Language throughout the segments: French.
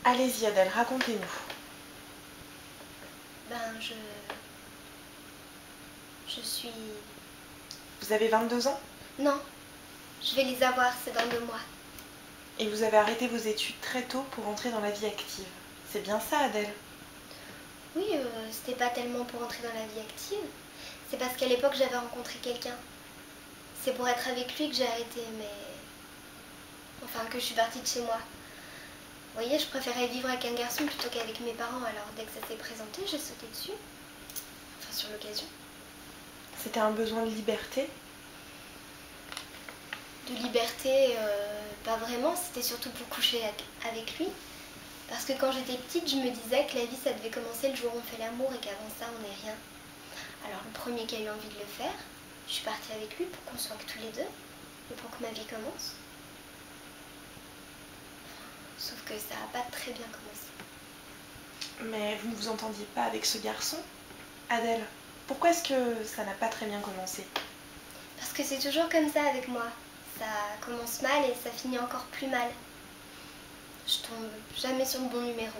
Allez-y Adèle, racontez-nous. Ben, je suis... Vous avez 22 ans Non, je vais les avoir, c'est dans 2 mois. et vous avez arrêté vos études très tôt pour entrer dans la vie active. C'est bien ça Adèle? Oui, c'était pas tellement pour entrer dans la vie active, c'est parce qu'à l'époque j'avais rencontré quelqu'un. C'est pour être avec lui que j'ai arrêté, mais... Enfin, que je suis partie de chez moi. Vous voyez, je préférais vivre avec un garçon plutôt qu'avec mes parents, alors dès que ça s'est présenté, j'ai sauté dessus. Enfin, sur l'occasion. C'était un besoin de liberté? De liberté, pas vraiment, c'était surtout pour coucher avec lui. Parce que quand j'étais petite, je me disais que la vie, ça devait commencer le jour où on fait l'amour et qu'avant ça, on n'est rien. Alors le premier qui a eu envie de le faire, je suis partie avec lui pour qu'on soit que tous les deux et pour que ma vie commence. Sauf que ça n'a pas très bien commencé. Mais vous ne vous entendiez pas avec ce garçon? Adèle, pourquoi est-ce que ça n'a pas très bien commencé? Parce que c'est toujours comme ça avec moi. Ça commence mal et ça finit encore plus mal. Je tombe jamais sur le bon numéro.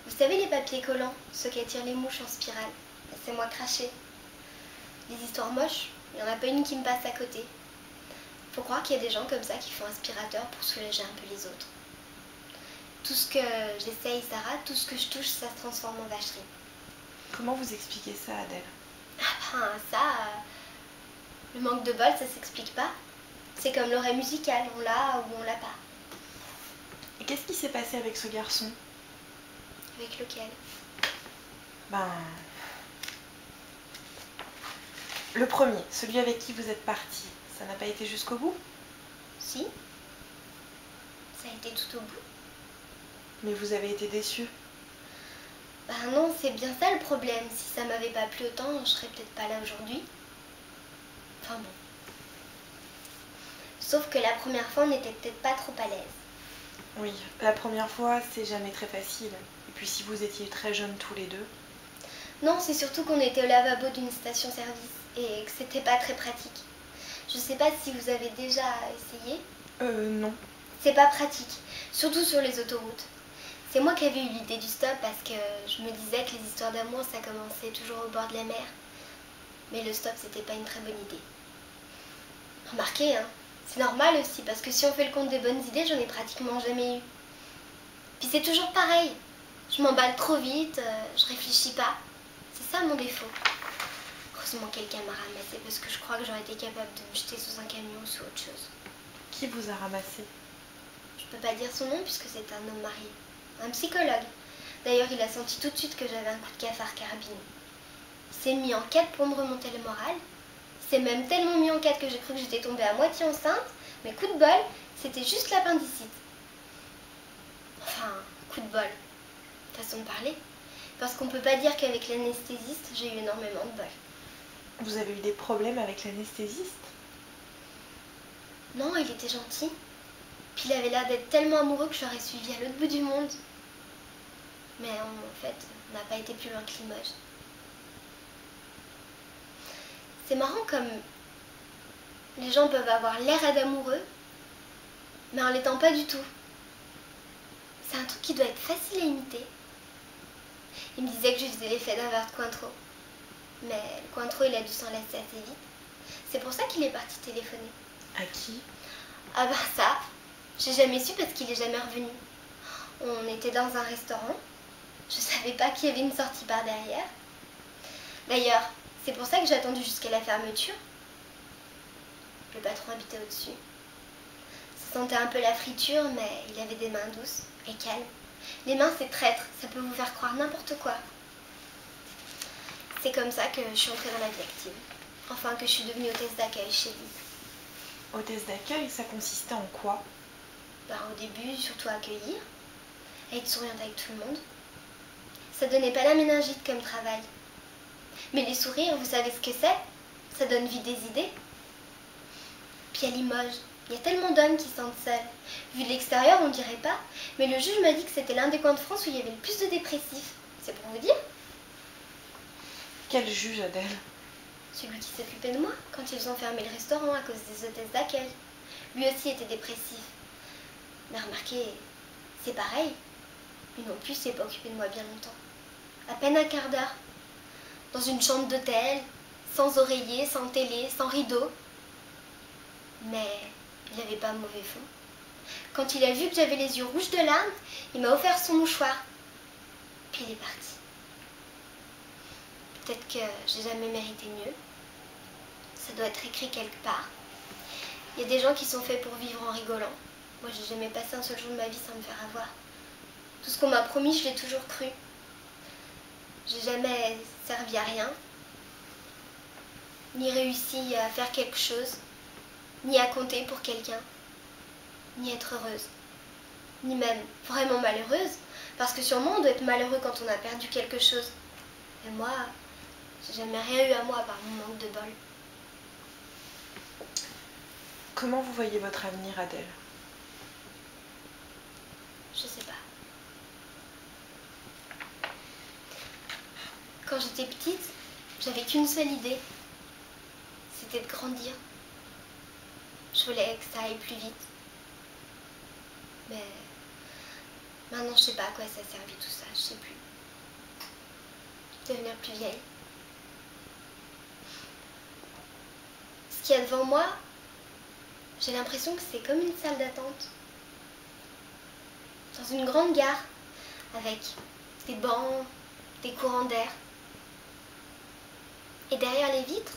Vous savez les papiers collants, ceux qui attirent les mouches en spirale? C'est moi craché. Les histoires moches, il n'y en a pas une qui me passe à côté. Faut croire qu'il y a des gens comme ça qui font aspirateur pour soulager un peu les autres. Tout ce que j'essaye, ça rate, tout ce que je touche, ça se transforme en vacherie. Comment vous expliquez ça Adèle? Ah ben ça, le manque de bol, ça s'explique pas. C'est comme l'oreille musicale, on l'a ou on l'a pas. Et qu'est-ce qui s'est passé avec ce garçon? Avec lequel? Ben... Le premier, celui avec qui vous êtes parti, ça n'a pas été jusqu'au bout? Si, ça a été tout au bout. Mais vous avez été déçue? Ben non, c'est bien ça le problème. Si ça m'avait pas plu autant, je serais peut-être pas là aujourd'hui. Enfin bon. Sauf que la première fois, on n'était peut-être pas trop à l'aise. Oui, la première fois, c'est jamais très facile. Et puis si vous étiez très jeunes tous les deux... Non, c'est surtout qu'on était au lavabo d'une station-service et que c'était pas très pratique. Je sais pas si vous avez déjà essayé. Non. C'est pas pratique, surtout sur les autoroutes. C'est moi qui avais eu l'idée du stop parce que je me disais que les histoires d'amour, ça commençait toujours au bord de la mer. Mais le stop, c'était pas une très bonne idée. Remarquez, hein, c'est normal aussi parce que si on fait le compte des bonnes idées, j'en ai pratiquement jamais eu. Puis c'est toujours pareil. Je m'emballe trop vite, je réfléchis pas. C'est ça mon défaut. Heureusement quelqu'un m'a ramassé parce que je crois que j'aurais été capable de me jeter sous un camion ou sous autre chose. Qui vous a ramassé? Je peux pas dire son nom puisque c'est un homme marié. Un psychologue. D'ailleurs, il a senti tout de suite que j'avais un coup de cafard carabiné. Il s'est mis en quête pour me remonter le moral. Il s'est même tellement mis en quête que j'ai cru que j'étais tombée à moitié enceinte. Mais coup de bol, c'était juste l'appendicite. Enfin, coup de bol. Façon de parler. Parce qu'on peut pas dire qu'avec l'anesthésiste, j'ai eu énormément de bol. Vous avez eu des problèmes avec l'anesthésiste? Non, il était gentil. Puis il avait l'air d'être tellement amoureux que je l'aurais suivi à l'autre bout du monde. Mais en fait, on n'a pas été plus loin que Limoges. C'est marrant comme les gens peuvent avoir l'air d'amoureux, mais en l'étant pas du tout. C'est un truc qui doit être facile à imiter. Il me disait que je faisais l'effet d'un verre de Cointreau. Mais le Cointreau, il a dû s'en lasser assez vite. C'est pour ça qu'il est parti téléphoner. À qui? Ah ben ça, j'ai jamais su parce qu'il est jamais revenu. On était dans un restaurant. Je savais pas qu'il y avait une sortie par derrière. D'ailleurs, c'est pour ça que j'ai attendu jusqu'à la fermeture. Le patron habitait au-dessus. Ça sentait un peu la friture, mais il avait des mains douces et calmes. Les mains, c'est traître, ça peut vous faire croire n'importe quoi. C'est comme ça que je suis entrée dans la vie active. Enfin, que je suis devenue hôtesse d'accueil chez lui. Hôtesse d'accueil, ça consistait en quoi? Ben, au début, surtout accueillir, être souriante avec tout le monde. Ça donnait pas la méningite comme travail. Mais les sourires, vous savez ce que c'est? Ça donne vie des idées. Puis à Limoges, il y a tellement d'hommes qui se sentent seuls. Vu de l'extérieur, on dirait pas, mais le juge m'a dit que c'était l'un des coins de France où il y avait le plus de dépressifs. C'est pour vous dire? Quel juge, Adèle? Celui qui s'occupait de moi quand ils ont fermé le restaurant à cause des hôtesses d'accueil. Lui aussi était dépressif. Mais remarquez, C'est pareil. Lui non plus s'est pas occupé de moi bien longtemps. À peine un quart d'heure. Dans une chambre d'hôtel, sans oreiller, sans télé, sans rideau. Mais il n'avait pas mauvais fond. Quand il a vu que j'avais les yeux rouges de larmes, il m'a offert son mouchoir. Puis il est parti. Peut-être que j'ai jamais mérité mieux. Ça doit être écrit quelque part. Il y a des gens qui sont faits pour vivre en rigolant. Moi, j'ai jamais passé un seul jour de ma vie sans me faire avoir. Tout ce qu'on m'a promis, je l'ai toujours cru. J'ai jamais servi à rien, ni réussi à faire quelque chose, ni à compter pour quelqu'un, ni être heureuse, ni même vraiment malheureuse, parce que sûrement on doit être malheureux quand on a perdu quelque chose. Et moi, j'ai jamais rien eu à moi par mon manque de bol. Comment vous voyez votre avenir, Adèle? Je sais pas. Quand j'étais petite, j'avais qu'une seule idée. C'était de grandir. Je voulais que ça aille plus vite. Mais maintenant, je sais pas à quoi ça servait tout ça, je sais plus. Devenir plus vieille. Ce qu'il y a devant moi, j'ai l'impression que c'est comme une salle d'attente. Dans une grande gare, avec des bancs, des courants d'air. Et derrière les vitres,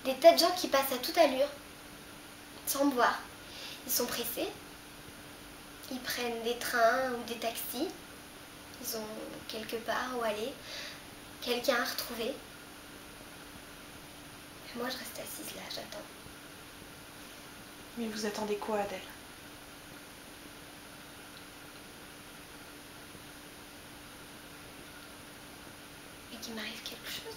des tas de gens qui passent à toute allure, sans boire. Ils sont pressés, ils prennent des trains ou des taxis, ils ont quelque part où aller, quelqu'un à retrouver. Et moi je reste assise là, j'attends. Mais vous attendez quoi, Adèle? Et qu'il m'arrive quelque chose.